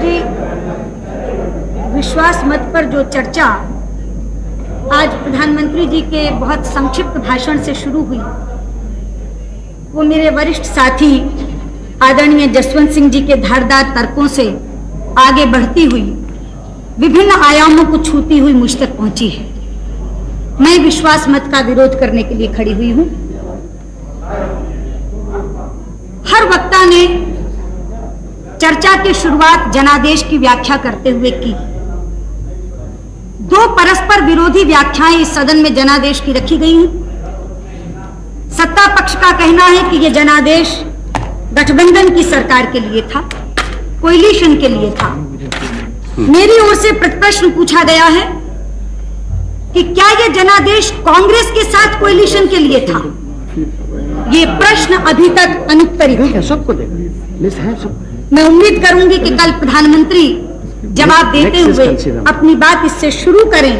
जी, विश्वास मत पर जो चर्चा आज प्रधानमंत्री जी के बहुत संक्षिप्त भाषण से शुरू हुई, वो मेरे वरिष्ठ साथी आदरणीय जसवंत सिंह जी के धारदार तर्कों से आगे बढ़ती हुई विभिन्न आयामों को छूती हुई मुझ तक पहुंची है। मैं विश्वास मत का विरोध करने के लिए खड़ी हुई हूं। हर वक्ता ने चर्चा की शुरुआत जनादेश की व्याख्या करते हुए की। दो परस्पर विरोधी व्याख्याएं इस सदन में जनादेश की रखी गई हैं। सत्ता पक्ष का कहना है कि यह जनादेश गठबंधन की सरकार के लिए था, कोएलिशन के लिए था। मेरी ओर से प्रश्न पूछा गया है कि क्या यह जनादेश कांग्रेस के साथ कोएलिशन के लिए था? ये प्रश्न अभी तक अनुत्तरित है। सबको मैं उम्मीद करूंगी कि कल प्रधानमंत्री जवाब देते हुए अपनी बात इससे शुरू करें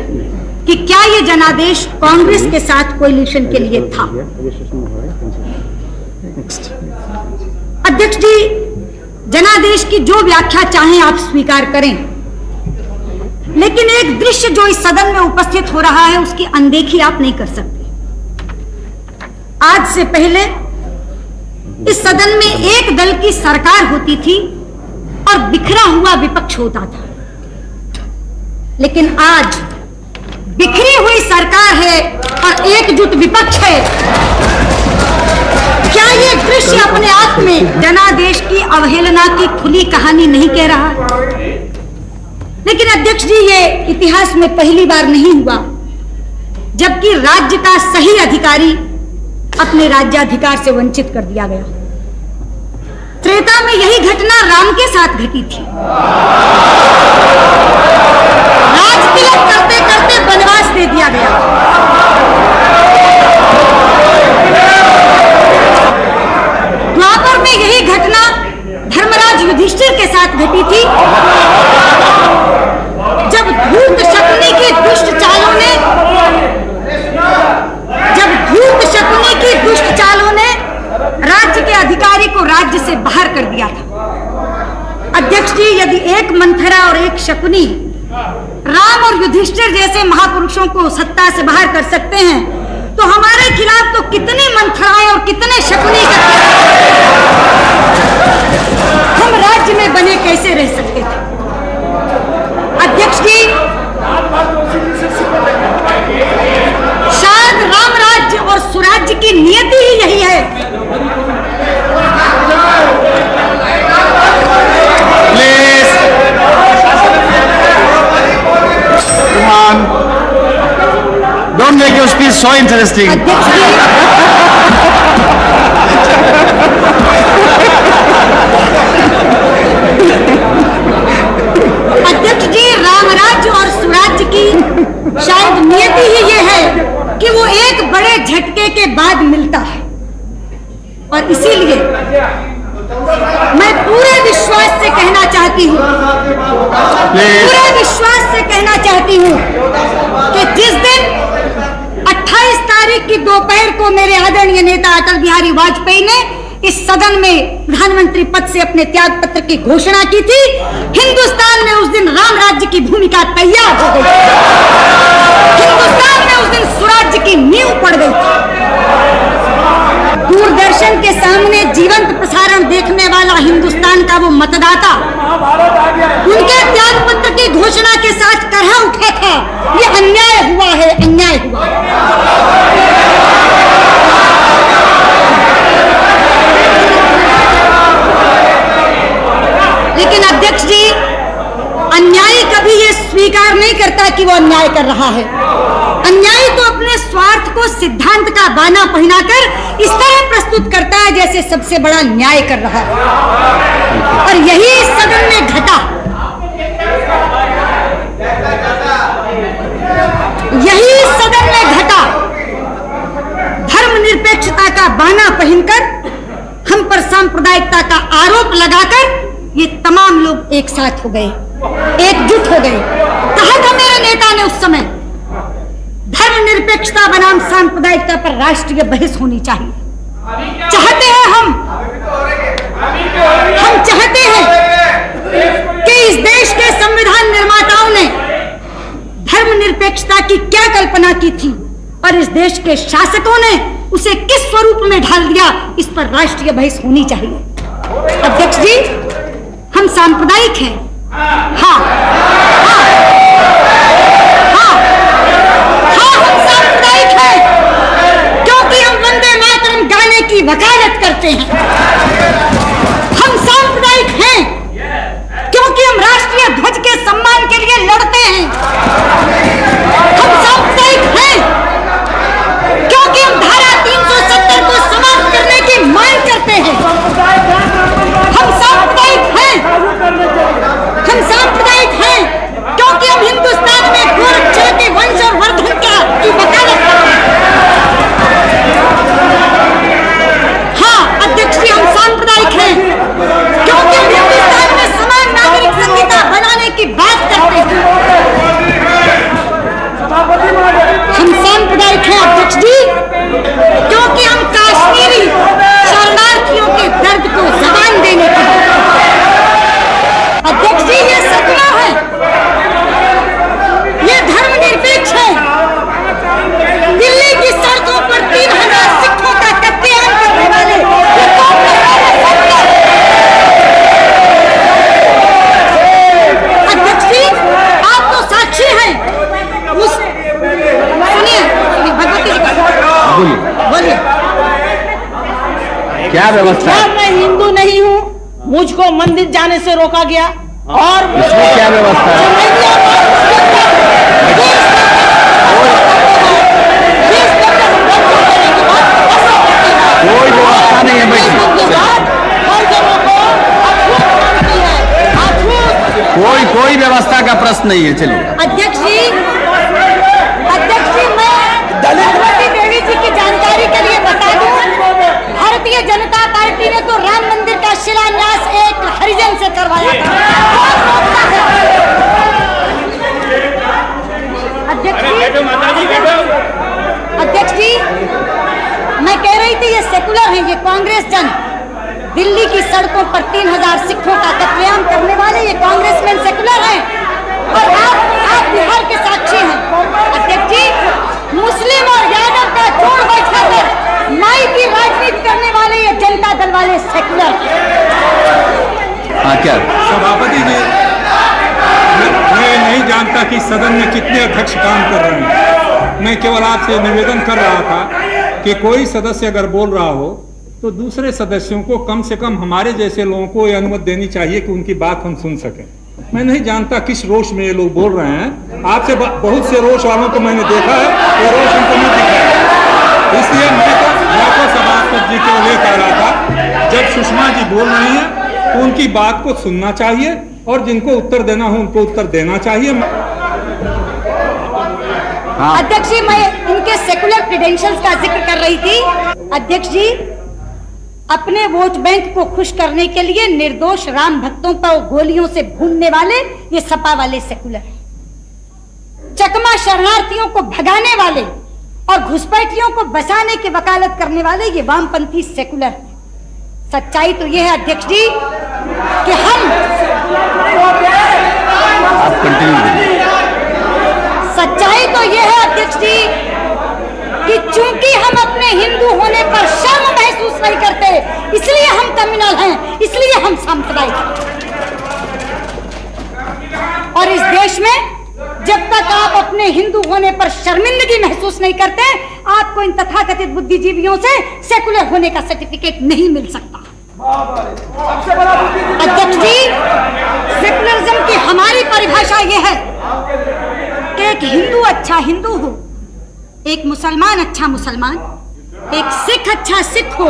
कि क्या यह जनादेश कांग्रेस के साथ कोएलिशन के लिए था। अध्यक्ष जी, जनादेश की जो व्याख्या चाहें आप स्वीकार करें, लेकिन एक दृश्य जो इस सदन में उपस्थित हो रहा है उसकी अनदेखी आप नहीं कर सकते। आज से पहले इस सदन में एक दल की सरकार होती थी और बिखरा हुआ विपक्ष होता था, लेकिन आज बिखरी हुई सरकार है और एकजुट विपक्ष है। क्या ये दृश्य अपने आप में जनादेश की अवहेलना की खुली कहानी नहीं कह रहा? लेकिन अध्यक्ष जी, ये इतिहास में पहली बार नहीं हुआ जबकि राज्य का सही अधिकारी अपने राज्याधिकार से वंचित कर दिया गया। त्रेता में यही घटना राम के साथ घटी थी। राज तिलक करते करते वनवास दे दिया गया। द्वापर में यही घटना धर्मराज युधिष्ठिर के साथ घटी थी, जब धूर्त शकुनी की दुष्ट चालों ने राज्य के अधिकारी को राज्य से बाहर कर दिया था। अध्यक्ष जी, यदि एक मंथरा और एक शकुनी राम और युधिष्ठिर जैसे महापुरुषों को सत्ता से बाहर कर सकते हैं, तो हमारे खिलाफ तो कितनी मंथराएं और कितने शकुनी हम राज्य में बने कैसे रह सकते थे? अध्यक्ष जी, शायद राम राज्य और सुराज्य की नियति ही यही है। Please, come on. Don't make your speech so interesting. अध्यक्ष जी, राम राज्य और सुराज्य की शायद नियति ही ये है कि वो एक बड़े झटके के बाद मिलता है, और इसीलिए मैं पूरे विश्वास से कहना चाहती हूँ कि जिस दिन 28 तारीख की दोपहर को मेरे आदरणीय नेता अटल बिहारी वाजपेयी ने इस सदन में प्रधानमंत्री पद से अपने त्याग पत्र की घोषणा की थी, हिंदुस्तान में उस दिन राम राज्य की भूमिका तैयार हो गई। हिंदुस्तान में उस दिन सुराज्य की नींव पड़ गई थी। दूरदर्शन के सामने जीवंत प्रसारण देखने वाला हिंदुस्तान का वो मतदाता उनके त्याग पत्र की घोषणा के साथ करहा उठा था, ये अन्याय हुआ है, अन्याय हुआ है। लेकिन अध्यक्ष जी, अन्यायी कभी ये स्वीकार नहीं करता कि वो अन्याय कर रहा है। अन्यायी तो अपने स्वार्थ को सिद्धांत का बाना पहनाकर इस तरह प्रस्तुत करता है जैसे सबसे बड़ा न्याय कर रहा है, और यही इस सदन में घटा। यही इस सदन में घटा। धर्मनिरपेक्षता का बाना पहनकर हम पर सांप्रदायिकता का आरोप लगाकर ये तमाम लोग एक साथ हो गए, एकजुट हो गए। कहा था मेरे नेता ने उस समय, धर्मनिरपेक्षता बनाम सांप्रदायिकता पर राष्ट्रीय बहस होनी चाहिए। चाहते हैं हम चाहते हैं कि इस धर्मनिरपेक्षता की क्या कल्पना की थी और इस देश के शासकों ने उसे किस स्वरूप में ढाल दिया, इस पर राष्ट्रीय बहस होनी चाहिए। अध्यक्ष जी, हम सांप्रदायिक हैं। हाँ, हाँ, हाँ, हाँ, हम सांप्रदायिक हैं क्योंकि हम वंदे मातरम गाने की वकालत करते हैं। हम सांप्रदायिक हैं क्योंकि हम राष्ट्रीय ध्वज के सम्मान के लिए लड़ते हैं। हम सांप्रदायिक हैं क्योंकि हम धारा 370 को समाप्त करने की मांग करते हैं। हम सांप्रदायिक हैं, हम सांप्रदायिक हैं क्योंकि हम हिंदुस्तान में गोरक्ष के वंश और वर्धन की वकालत करते हैं। हाँ अध्यक्ष जी, हम सांप्रदायिक हैं क्योंकि हम हिंदुस्तान में समान नागरिक संहिता बनाने की बात करते हैं। हम सांप्रदायिक हैं अध्यक्ष जी क्योंकि हम कश्मीरी शरणार्थियों के दर्द को जबान देने की अध्यक्ष जी, ये सपना है, ये धर्मनिरपेक्ष है। दिल्ली की सड़कों पर 3000 सिखों का कत्लेआम करने वाले ये अध्यक्ष जी, आप तो साक्षी हैं। सुनिए भगवती जी, बोलिए क्या व्यवस्था है? मैं हिंदू नहीं हूँ, मुझको मंदिर जाने से रोका गया और इसमें क्या व्यवस्था है? कोई व्यवस्था नहीं है भाई, कोई व्यवस्था का प्रश्न नहीं है। चलिए अध्यक्ष जी, मैं दलित देवी जी की जानकारी के लिए बता दूं, भारतीय जनता पार्टी ने तो राम मंदिर का शिलान्यास एक हरिजन से करवाया था। अध्यक्ष जी, मैं कह रही थी ये सेकुलर है, ये कांग्रेस जन दिल्ली की सड़कों पर 3000 सिखों का कत्लेआम करने वाले ये कांग्रेसमैन सेकुलर हैं और आप बिहार के साक्षी हैं। अध्यक्ष जी, मुस्लिम और यादव का जोड़ बैठा कर माई की राजनीति करने वाले ये जनता दल वाले सेकुलर हैं। हाँ क्या सभापति जी, मैं नहीं जानता कि सदन में कितने अध्यक्ष काम कर रहे हैं। मैं केवल आपसे निवेदन कर रहा था कि कोई सदस्य अगर बोल रहा हो तो दूसरे सदस्यों को कम से कम हमारे जैसे लोगों को यह अनुमति देनी चाहिए कि उनकी बात हम सुन सकें। मैं नहीं जानता किस रोष में ये लोग बोल रहे हैं। आपसे बहुत से रोष वालों को मैंने देखा है, वो रोष हमको नहीं दिखा है। इसलिए मैं तो सभापति जी को ये कह रहा था, जब सुषमा जी बोल रही हैं तो उनकी बात को सुनना चाहिए और जिनको उत्तर देना हो उनको उत्तर देना चाहिए। हाँ। अध्यक्ष जी, मैं इनके सेकुलर क्रेडेंशियल्स का जिक्र कर रही थी। अध्यक्ष जी, अपने वोट बैंक को खुश करने के लिए निर्दोष राम भक्तों पर गोलियों से भूनने वाले ये सपा वाले सेकुलर हैं। चकमा शरणार्थियों को भगाने वाले और घुसपैठियों को बचाने की वकालत करने वाले ये वामपंथी सेकुलर हैं। सच्चाई तो ये है अध्यक्ष जी कि हम सच्चाई तो ये है अध्यक्ष जी कि चूंकि हम अपने हिंदू होने पर शर्म महसूस नहीं करते, इसलिए हम कम्युनल हैं, इसलिए हम सांप्रदायिक हैं। और इस देश में जब तक आप अपने हिंदू होने पर शर्मिंदगी महसूस नहीं करते, आपको इन तथाकथित बुद्धिजीवियों से सेकुलर होने का सर्टिफिकेट नहीं मिल सकता। अध्यक्ष जी, सेकुलरिज्म की हमारी परिभाषा यह है कि एक हिंदू अच्छा हिंदू हो, एक मुसलमान अच्छा मुसलमान, एक सिख अच्छा सिख हो,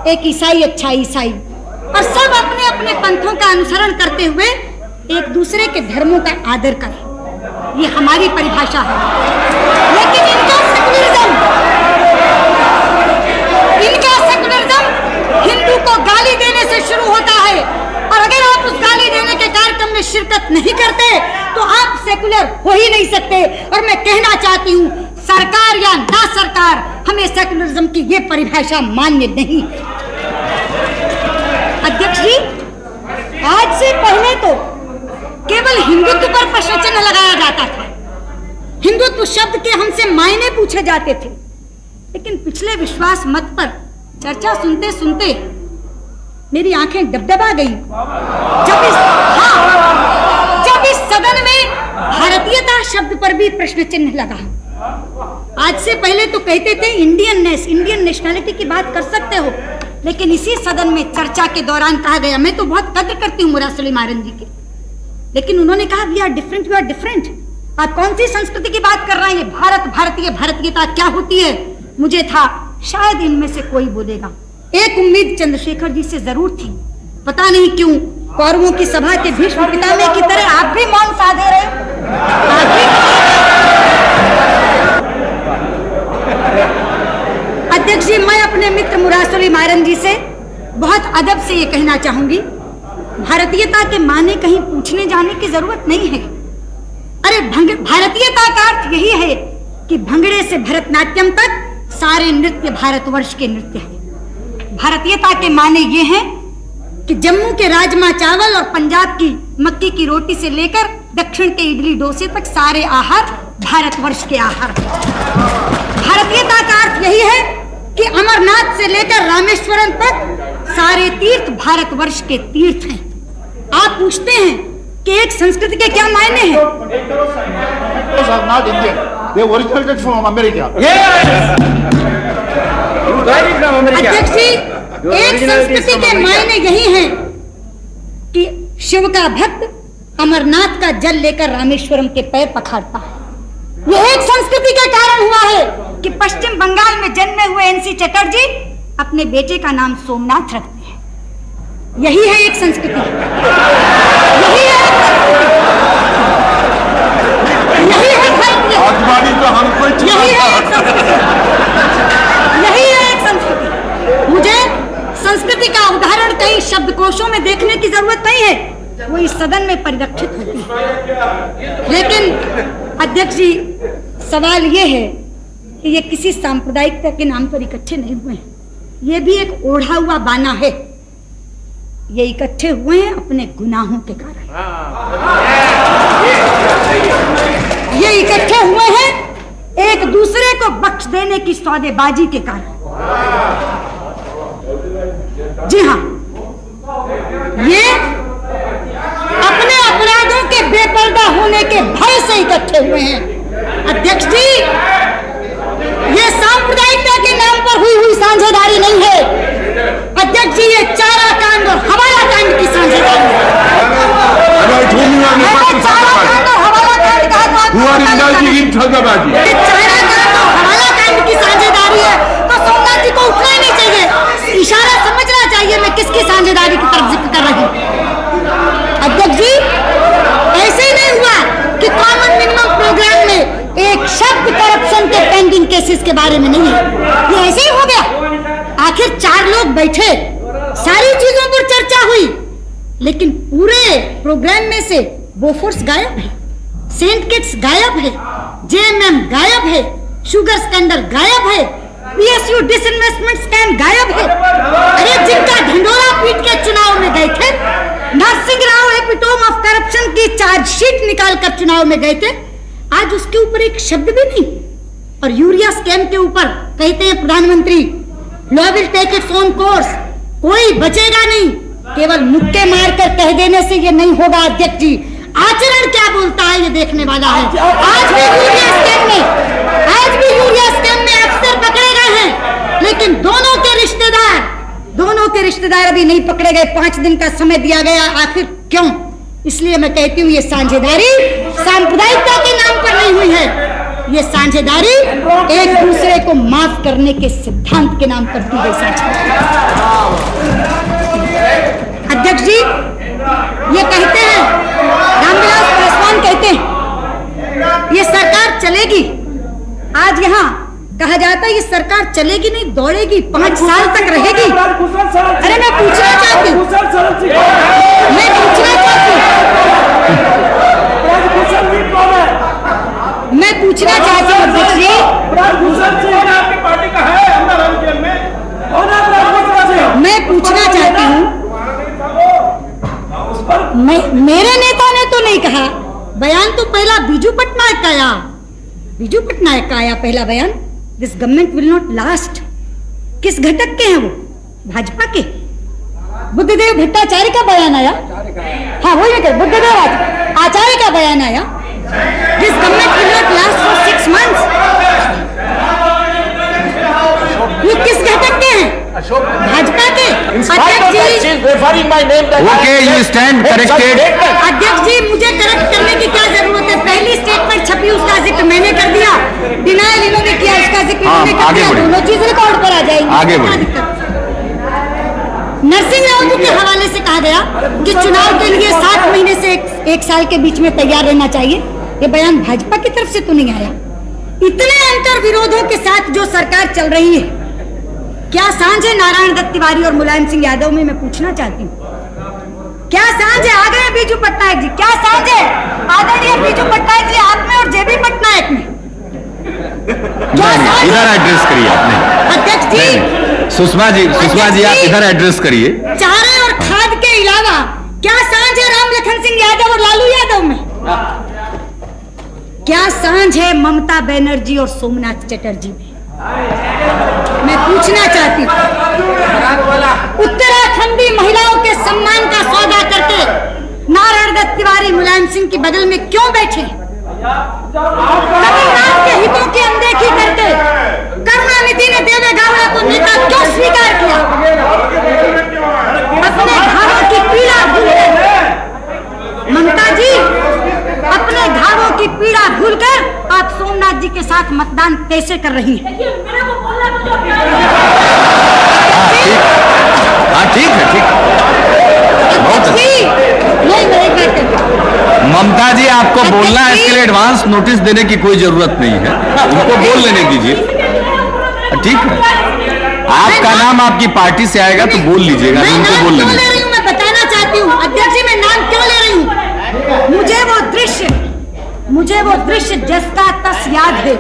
एक ईसाई अच्छा ईसाई, और सब अपने अपने पंथों का अनुसरण करते हुए एक दूसरे के धर्मों का आदर करें। ये हमारी परिभाषा है। लेकिन इनका सेकुलरिज्म हिंदू को गाली देने से शुरू होता है, और अगर आप उस गाली देने के कार्यक्रम में शिरकत नहीं करते तो आप सेकुलर हो ही नहीं सकते। और मैं कहना चाहती हूँ, सरकार या ना सरकार, हमें सेकुलरिज्म की ये परिभाषा मान्य नहीं है। अध्यक्ष जी, आज से पहले तो केवल हिंदुत्व पर प्रश्न चिन्ह लगाया जाता था, हिंदुत्व शब्द के हमसे मायने पूछे जाते थे, लेकिन पिछले विश्वास मत पर चर्चा सुनते सुनते मेरी आंखें डबडबा गई जब इस सदन में भारतीयता शब्द पर भी प्रश्न चिन्ह लगा। आज से पहले तो कहते थे इंडियन नेशनैलिटी की बात कर सकते हो, लेकिन इसी सदन में चर्चा के दौरान कहा गया, मैं तो बहुत कद्र करती हूँ मुरासली मारन जी की, लेकिन उन्होंने कहा वी आर डिफरेंट। आप कौन सी संस्कृति की बात कर रहे हैं? भारत, भारतीयता क्या होती है? मुझे था शायद इनमें से कोई बोलेगा। एक उम्मीद चंद्रशेखर जी से जरूर थी, पता नहीं क्यों कौरवों की सभा के भीष्म पितामह की तरह आप भी मौन साधे रहे। अध्यक्ष जी, मैं अपने मित्र मुरासली मारन जी से बहुत अदब से ये कहना चाहूंगी, भारतीयता के माने कहीं पूछने जाने की जरूरत नहीं है। अरे भारतीयता का अर्थ यही है कि भंगड़े से भरतनाट्यम तक सारे नृत्य भारतवर्ष के नृत्य हैं। भारतीयता के माने ये हैं कि जम्मू के राजमा चावल और पंजाब की मक्की की रोटी से लेकर दक्षिण के इडली डोसे तक सारे आहार भारतवर्ष के आहार। भारतीयता का अर्थ यही है कि अमरनाथ से लेकर रामेश्वरम तक सारे तीर्थ भारतवर्ष के तीर्थ हैं। आप पूछते हैं कि एक संस्कृति के क्या मायने हैं? अध्यक्ष जी, एक संस्कृति के मायने यही हैं कि शिव का भक्त अमरनाथ का जल लेकर रामेश्वरम के पैर पखारता है। यह एक संस्कृति के कारण हुआ है कि पश्चिम बंगाल में जन्मे हुए एनसी चटर्जी अपने बेटे का नाम सोमनाथ रखते हैं। यही है एक संस्कृति, यही है एक संस्कृति। मुझे संस्कृति का उदाहरण कई शब्दकोशों में देखने की जरूरत नहीं है, वो इस सदन में परिलक्षित होती है। लेकिन अध्यक्ष जी, सवाल ये है कि ये किसी सांप्रदायिकता के नाम पर इकट्ठे नहीं हुए हैं, ये भी एक ओढ़ा हुआ बाना है। ये इकट्ठे हुए हैं अपने गुनाहों के कारण, ये इकट्ठे हुए हैं एक दूसरे को बख्श देने की सौदेबाजी के कारण। जी हाँ, ये अपने अपराधों के बेपर्दा होने के भय से इकट्ठे हुए हैं। अध्यक्ष जी, ये सांप्रदायिकता के नाम पर हुई साझेदारी नहीं है। अध्यक्ष जी, ये चारा कांड और हवाला कांड की साझेदारी है। चारा कांड और हवाला कांड की साझेदारी है तो सोमनाथ जी को उठना ही नहीं चाहिए, इशारा समझना चाहिए मैं किसकी साझेदारी की तरफ जिक्र कर रही हूँ। अध्यक्ष जी, ऐसे ही नहीं हुआ कि कॉमन मिनिमम प्रोग्राम में एक शब्द करप्शन के पेंडिंग केसेस के बारे में नहीं है, ये ऐसे ही हो गया। आखिर 4 लोग बैठे, सारी चीजों पर चर्चा हुई, लेकिन पूरे प्रोग्राम में से बोफोर्स गायब है, सेंट किट्स गायब है, जेएमएम गायब है, शुगर स्कैंडल गायब है, पीएसयू डिसइन्वेस्टमेंट स्कैम गायब है। अरे जिनका ढिंडोरा पीट के चुनाव में गए थे, Narasimha Rao epitome of corruption की चार्जशीट निकाल कर चुनाव में गए थे, आज उसके ऊपर एक शब्द भी नहीं। और यूरिया स्कैम के ऊपर कहते हैं प्रधानमंत्री, law will take its own course, कोई बचेगा नहीं। केवल मुक्के मारकर कह देने से ये नहीं होगा अध्यक्ष जी, आचरण क्या बोलता है ये देखने वाला है। आज भी यूरिया स्कैम में अफसर पकड़े गए हैं, लेकिन दोनों के रिश्तेदार अभी नहीं पकड़े गए। 5 दिन का समय दिया गया, आखिर क्यों? इसलिए मैं कहती हूँ ये साझेदारी सांप्रदायिकता के नाम पर नहीं हुई है, ये साझेदारी एक दूसरे को माफ करने के सिद्धांत के नाम पर की गई साझेदारी। अध्यक्ष जी, ये कहते हैं, रामविलास पासवान कहते हैं ये सरकार चलेगी। आज यहाँ कहा जाता है ये सरकार चलेगी नहीं, दौड़ेगी, 5 साल तक रहेगी। अरे मैं पूछना चाहती हूँ अध्यक्ष जी, मैं पूछना चाहती हूँ, मेरे नेता ने तो नहीं कहा, बयान तो पहला बीजू पटनायक का आया, बीजू पटनायक का आया पहला बयान, this government will not last. किस घटक के हैं वो? भाजपा के। बुद्धदेव भट्टाचार्य का बयान आया, हाँ वही मैं कह, बुद्धदेव आचार्य का बयान आया, this government will not last for 6 months। ये किस घटक के हैं? भाजपा के। Okay, you stand corrected. अध्यक्ष जी, मुझे करेक्ट करने की क्या जरूरत है? पहली स्टेटमेंट छपी, उसका जिक्र मैंने कर दिया, डिनायल इन्होंने किया, उसका जिक्र इन्होंने कर दिया, दोनों चीज रिकॉर्ड पर आ जाएंगी। आगे बढ़िए। नरसिंह राव जी के हवाले से कहा गया कि चुनाव के लिए 7 महीने से एक साल के बीच में तैयार रहना चाहिए। ये बयान भाजपा की तरफ से तो नहीं आया। इतने अंतर विरोधों के साथ जो सरकार चल रही है, क्या सांझ है नारायण दत्त तिवारी और मुलायम सिंह यादव में? मैं पूछना चाहती हूँ, क्या सांझ है? आ गए बीजू पटनायक जी, क्या सांझ है आदरणीय बीजू पटनायक जी आप में और जेबी पटनायक में? इधर एड्रेस करिए आपने। अध्यक्ष जी, सुषमा जी आप इधर एड्रेस करिए। चारे और खाद के अलावा क्या सांझ है राम लखन सिंह यादव और लालू यादव में? क्या सांझ है ममता बनर्जी और सोमनाथ चटर्जी में? मैं पूछना चाहती हूँ, उत्तराखंडी महिलाओं के सम्मान का सौदा करके नारायण दत्त तिवारी मुलायम सिंह के बगल में क्यों बैठे? तमिलनाडु के हितों की अनदेखी करके करुणानिधि ने देवे गौड़ा को नेता क्यों स्वीकार किया? अपने घावों की पीड़ा भूलकर, ममता जी अपने घावों की पीड़ा भूलकर आप सोमनाथ जी के साथ मतदान कैसे कर रही हैं? ठीक है, ठीक। ममता जी आपको बोलना है, इसके लिए एडवांस नोटिस देने की कोई जरूरत नहीं है, उनको बोल लेने दीजिए। ठीक है, आपका नाम आपकी पार्टी से आएगा तो बोल लीजिएगा, उनको बोल लेने दीजिए। मैं बताना चाहती हूँ अध्यक्ष जी, मैं नाम क्यों ले रही हूँ? मुझे वो दृश्य जिसका तस याद है,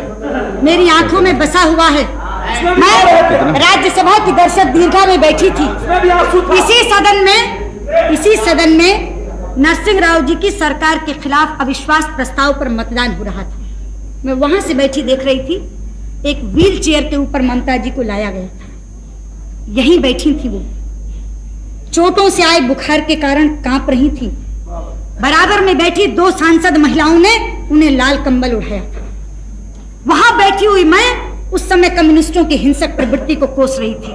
मेरी आंखों में बसा हुआ है। मैं राज्यसभा की दर्शक दीर्घा में बैठी थी, इसी सदन में नरसिंह राव जी की सरकार के खिलाफ अविश्वास प्रस्ताव पर मतदान हो रहा था। मैं वहां से बैठी देख रही थी, एक व्हील चेयर के ऊपर ममता जी को लाया गया था, यहीं बैठी थी वो, चोटों से आए बुखार के कारण कांप रही थी। बराबर में बैठी 2 सांसद महिलाओं ने उन्हें लाल कंबल उड़ाया था। वहां बैठी हुई मैं उस समय कम्युनिस्टों की हिंसक प्रवृत्ति को कोस रही थी।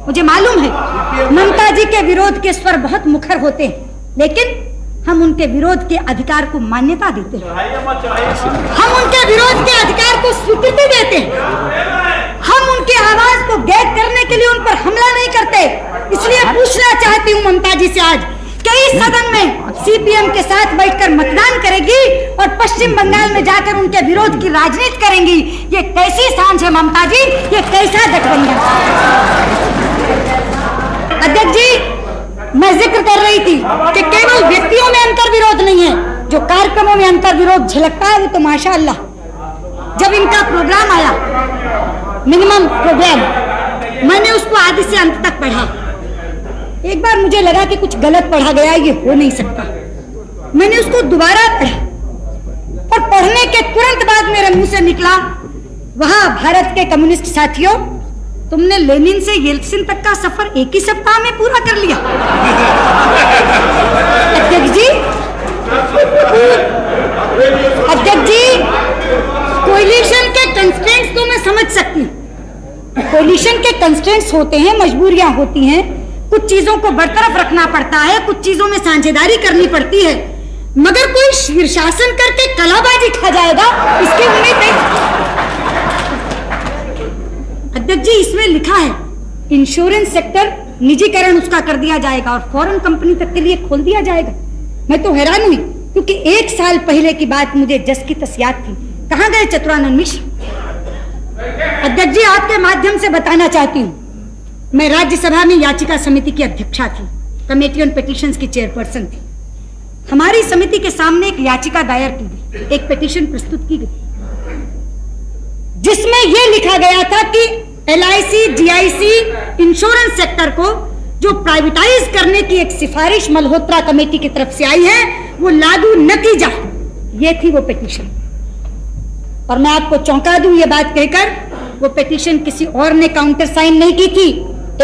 मुझे मालूम है ममता जी के विरोध के स्वर बहुत मुखर होते हैं, लेकिन हम उनके विरोध के अधिकार को मान्यता देते हैं, हम उनके विरोध के अधिकार को स्वीकृति देते हैं, हम उनकी आवाज को गैद करने के लिए उन पर हमला नहीं करते। इसलिए पूछना चाहती हूँ ममता जी से आज कि इस सदन में सीपीएम के साथ बैठकर मतदान करेगी और पश्चिम बंगाल में जाकर उनके विरोध की राजनीति करेंगी, ये कैसी सांझ है ममता जी? ये कैसा गठबंधन? अध्यक्ष जी, मैं जिक्र कर रही थी कि केवल व्यक्तियों में अंतर विरोध नहीं है, जो कार्यक्रमों में अंतर विरोध झलकता है वो तो माशाअल्लाह। जब इनका प्रोग्राम आया, मिनिमम प्रोग्राम, मैंने उसको आदि से अंत तक पढ़ा। एक बार मुझे लगा कि कुछ गलत पढ़ा गया, ये हो नहीं सकता। मैंने उसको दोबारा पढ़ा और पढ़ने के तुरंत बाद मेरे मुंह से निकला, वहां भारत के कम्युनिस्ट साथियों, तुमने लेनिन से येल्त्सिन तक का सफर एक ही सप्ताह में पूरा कर लिया। अध्यक्ष जी, कोएलिशन के कंस्ट्रेंट्स तो मैं समझ सकती हूँ। कोएलिशन के कंस्ट्रेंट्स होते हैं, मजबूरियां होती हैं, कुछ चीजों को बरतरफ रखना पड़ता है, कुछ चीजों में साझेदारी करनी पड़ती है, मगर कोई शीर्षासन करके कलाबाजी खा जाएगा इसकी उम्मीद नहीं। अध्यक्ष जी, इसमें लिखा है इंश्योरेंस सेक्टर निजीकरण उसका कर दिया जाएगा और फॉरेन कंपनी तक के लिए खोल दिया जाएगा। मैं तो हैरान हुई, क्योंकि 1 साल पहले की बात मुझे जस की तस याद थी। कहां गए चतुरानंद मिश्र? अध्यक्ष जी, आपके माध्यम से बताना चाहती हूँ, मैं राज्यसभा में याचिका समिति की अध्यक्षा थी, कमेटी ऑन पिटीशंस की चेयरपर्सन थी। हमारी समिति के सामने एक याचिका दायर की गई, एक पिटीशन प्रस्तुत की गई, जिसमें यह लिखा गया था कि LIC, GIC इंश्योरेंस सेक्टर को जो प्राइवेटाइज करने की एक सिफारिश मल्होत्रा कमेटी की तरफ से आई है, वो लागू न की जाए। ये थी वो पिटीशन। और मैं आपको चौंका दूं ये बात कहकर, वो पिटीशन किसी और ने काउंटर साइन नहीं की थी,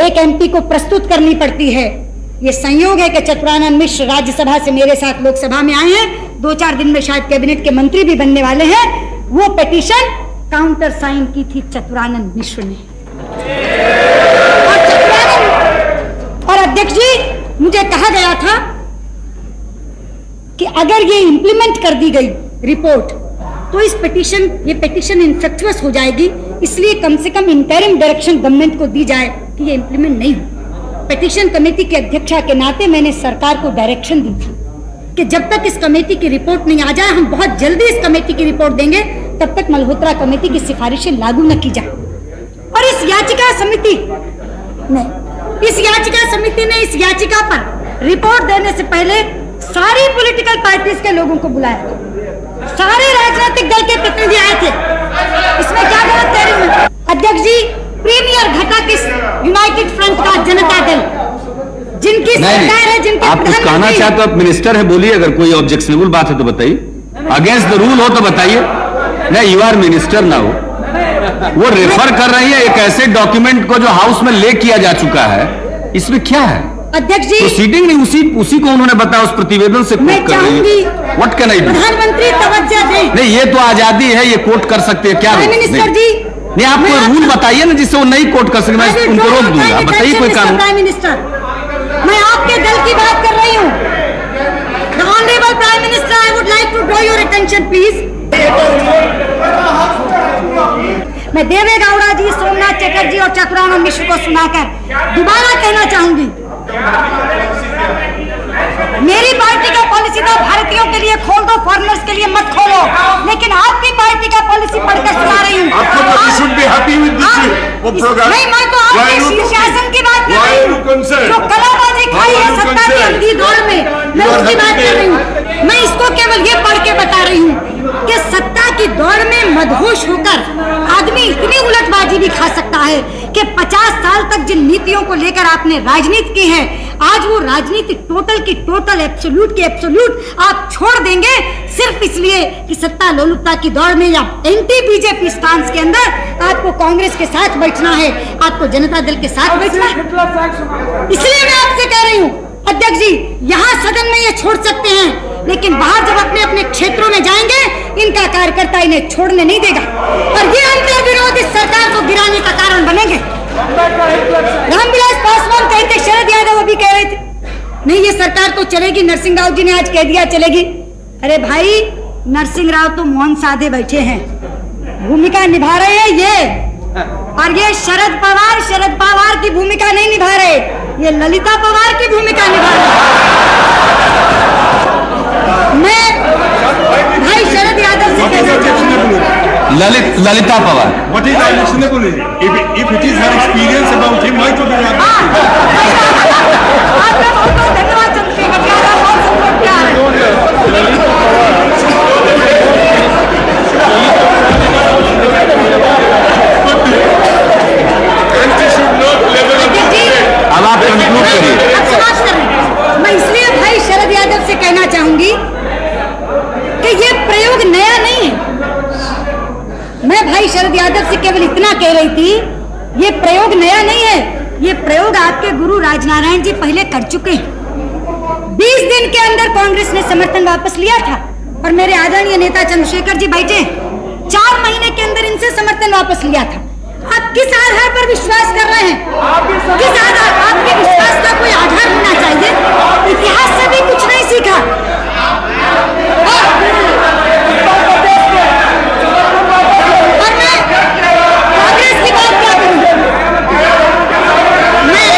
एक एमपी को प्रस्तुत करनी पड़ती है। ये संयोग है कि चतुरानंद मिश्र राज्यसभा से मेरे साथ लोकसभा में आए हैं, 2-4 दिन में शायद कैबिनेट के मंत्री भी बनने वाले हैं। वो पिटीशन काउंटर साइन की थी चतुरानंद मिश्र ने। और अध्यक्ष जी, मुझे कहा गया था कि अगर ये इंप्लीमेंट कर दी गई रिपोर्ट तो ये पिटीशन इनफेक्चुअस हो जाएगी, इसलिए कम से कम इंटरिम डायरेक्शन गवर्नमेंट को दी जाए कि ये इंप्लीमेंट नहीं हो। पिटीशन कमेटी के अध्यक्षा के नाते मैंने सरकार को डायरेक्शन दी थी कि जब तक इस कमेटी की रिपोर्ट नहीं आ जाए, हम बहुत जल्दी इस कमेटी की रिपोर्ट देंगे, तब तक मल्होत्रा कमेटी की सिफारिशें लागू न की जाए। और इस याचिका समिति ने इस याचिका पर रिपोर्ट देने से पहले सारी पॉलिटिकल पार्टीज के लोगों को बुलाया था, सारे राजनीतिक दल के प्रतिनिधि आए थे। इसमें क्या गलत कह रही हूं? अध्यक्ष जी, प्रीमियर घटक इस यूनाइटेड फ्रंट का जनता दल, जिनकी सरकार है, जिनके आप कुछ कहना चाहते हो, आप मिनिस्टर है, बोलिए। अगर कोई ऑब्जेक्शनेबल बात है तो बताइए, अगेंस्ट द रूल हो तो बताइए। नहीं, यू आर मिनिस्टर ना हो। वो रेफर कर रही है एक ऐसे डॉक्यूमेंट को जो हाउस में ले किया जा चुका है, इसमें क्या है? अध्यक्ष जी, प्रोसीडिंग नहीं, उसी को उन्होंने बताया, उस प्रतिवेदन से कोट कर रही है। What can I do? प्रधानमंत्री तवज्जो दें। नहीं, ये तो आजादी है, ये कोट कर सकते हैं। क्या मिनिस्टर जी, नहीं, आप कोई रूल बताइए ना जिससे वो नहीं कोट कर सके, मैं उनको रोक दूंगा। बताइए कोई कानून। प्राइम मिनिस्टर, मैं आपके दल की बात कर रही हूँ। The honourable prime minister, I would like to draw your attention please. मैं देवे गौड़ा जी, सोमनाथ चटर्जी और चतुरानंद मिश्र को सुनाकर दोबारा कहना चाहूंगी, मेरी पार्टी का पॉलिसी था भारतीयों के लिए खोल दो, फॉरेनर्स के लिए मत खोलो, लेकिन आपकी पार्टी का पॉलिसी पढ़कर सुना रही हूँ। नहीं, मैं तो आपके शीर्षासन की बात कर रही हूँ, जो कलाबाजी खाई है सत्ता की अंधी दौड़ में, मैं उसकी बात कर रही हूँ। मैं इसको केवल ये पढ़ के बता रही हूँ कि सत्ता की दौड़ में मदहोश होकर आदमी इतनी उलटबाजी भी खा सकता है कि 50 साल तक जिन नीतियों को लेकर आपने राजनीति की है, आज वो राजनीति टोटल की टोटल, एब्सोल्यूट की एब्सोल्यूट आप छोड़ देंगे, सिर्फ इसलिए कि सत्ता लोलुपता की दौड़ में या एंटी बीजेपी स्टांस के अंदर आपको कांग्रेस के साथ बैठना है, आपको जनता दल के साथ बैठना है। इसलिए मैं आपसे कह रही हूँ अध्यक्ष जी, यहाँ सदन में ये छोड़ सकते हैं, लेकिन बाहर जब अपने अपने क्षेत्रों में जाएंगे, इनका कार्यकर्ता इन्हें छोड़ने नहीं देगा और ये अंतर विरोध इस सरकार को गिराने का कारण बनेंगे। रामविलास पासवान कहते, शरद यादव अभी कह रहे थे नहीं ये सरकार तो चलेगी, नरसिंह राव जी ने आज कह दिया चलेगी। अरे भाई, नरसिंह राव तो मौन साधे बैठे हैं, भूमिका निभा रहे हैं ये, और ये शरद पवार की भूमिका नहीं निभा रहे, ये ललिता पवार की भूमिका निभा रहे। मैं भाई शरद यादव से कहना चाहूंगा, Lalita Pawar, What is unacceptable? If it is her experience about him, why to be धन्यवाद चंद्रशेखर जी, बहुत सुंदर प्यार है। अब आप कंक्लूड करिए। मैं इसलिए भाई शरद यादव से कहना चाहूंगी कि ये प्रयोग नया नहीं है। मैं भाई शरद यादव से केवल इतना कह रही थी, ये प्रयोग नया नहीं है, ये प्रयोग आपके गुरु राजनारायण जी पहले कर चुके हैं। 20 दिन के अंदर कांग्रेस ने समर्थन वापस लिया था और मेरे आदरणीय नेता चंद्रशेखर जी बैठे, 4 महीने के अंदर इनसे समर्थन वापस लिया था। आप किस आधार पर विश्वास कर रहे हैं? किस आधार? आपके विश्वास का कोई आधार होना चाहिए। इतिहास से भी कुछ नहीं सीखा। और मैं कांग्रेस की बात क्या करूं? मैं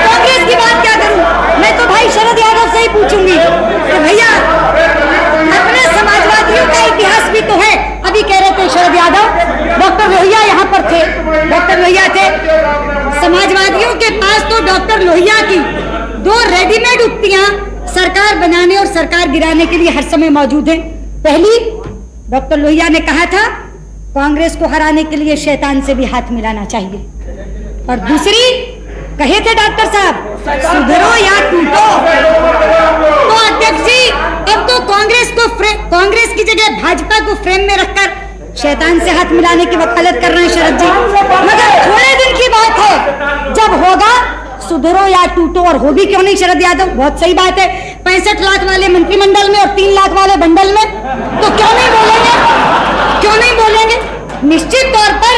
कांग्रेस की बात क्या करूं? मैं तो भाई शरद यादव से ही पूछूंगी कि भैया, अपने समाजवादियों का इतिहास भी तो है। अभी कह रहे थे शरद यादव, डॉक्टर लोहिया यहाँ पर थे, डॉक्टर लोहिया थे। समाजवादियों के पास तो डॉक्टर लोहिया की 2 रेडीमेड उक्तियां सरकार बनाने और सरकार गिराने के लिए हर समय मौजूद हैं। पहली, डॉक्टर लोहिया ने कहा था कांग्रेस को हराने के लिए शैतान से भी हाथ मिलाना चाहिए, और दूसरी, कहे थे डॉक्टर साहब, सुधरो या टूटो। तो अध्यक्ष जी, अब तो कांग्रेस की जगह भाजपा को फ्रेम में रखकर शैतान से हाथ मिलाने की वकालत कर रहे हैं शरद जी। मगर थोड़े दिन की बात है, जब होगा सुधरो या टूटो, और हो भी क्यों नहीं शरद यादव, बहुत सही बात है। 65 लाख वाले मंत्रिमंडल में और 3 लाख वाले बंडल में, तो क्यों नहीं बोलेंगे, क्यों नहीं बोलेंगे। निश्चित तौर पर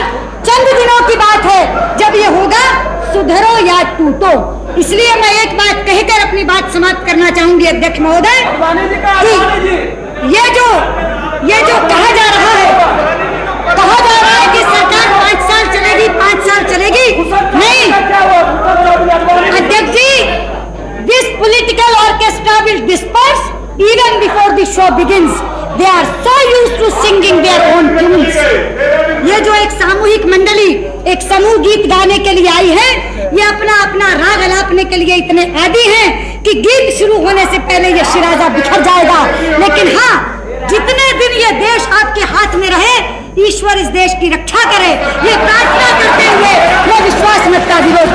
चंद दिनों की बात है जब ये होगा सुधरो या टूटो। इसलिए मैं एक बात कहकर अपनी बात समाप्त करना चाहूंगी अध्यक्ष महोदय, ये जो कहा जा रहा है कि सरकार 5 साल चलेगी, 5 साल चलेगी, नहीं अध्यक्ष जी, this political orchestra will disperse even before the show begins. They are so used to singing their own tunes. ये जो एक सामूहिक मंडली एक समूह गीत गाने के लिए आई है, ये अपना अपना राग अलापने के लिए इतने आदी हैं कि गीत शुरू होने से पहले ये शिराजा बिखर जाएगा। लेकिन हाँ, जितने दिन ये देश आपके हाथ में रहे, ईश्वर इस देश की रक्षा करे, ये प्रार्थना करते हुए मैं विश्वास मत का विरोध